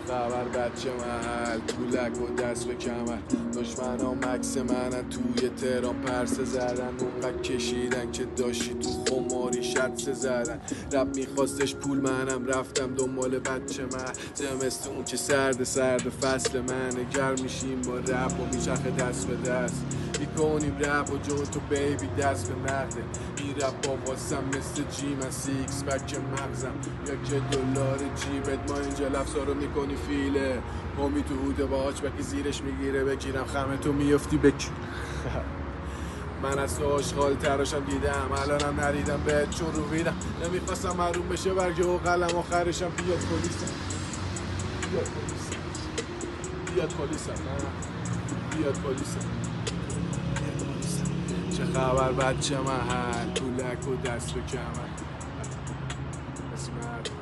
خبر بچه محل پولک و دست به کمر دشمنام عکس منن توی تهران پرسه زدن اونقدر کشیدن که داشتی تو خماری شدسه زدن رب میخواستش پول منم رفتم دنبال بچه من زمستون که سرد فصل منه گرم میشیم با رب و میچرخه دست به دست میکنیم رب و جون تو بیبی دست به نقده این رب با واسم مثل جیم سیکس بک مغزم یا که دلار جیبت ما اینجا لفظا رو میکنی فیله همی تو هوده با آچبکی زیرش میگیره بگیرم خمه تو میفتی بکی من از تو آشغال تراشم دیدم الانم ندیدم بهت چون رو ویدم نمیخواستم معروم بشه برگه و قلم آخرشم بیاد پلیسم بیاد پلیسم چه خبر بچه محل پولک و دست به کمر اسمت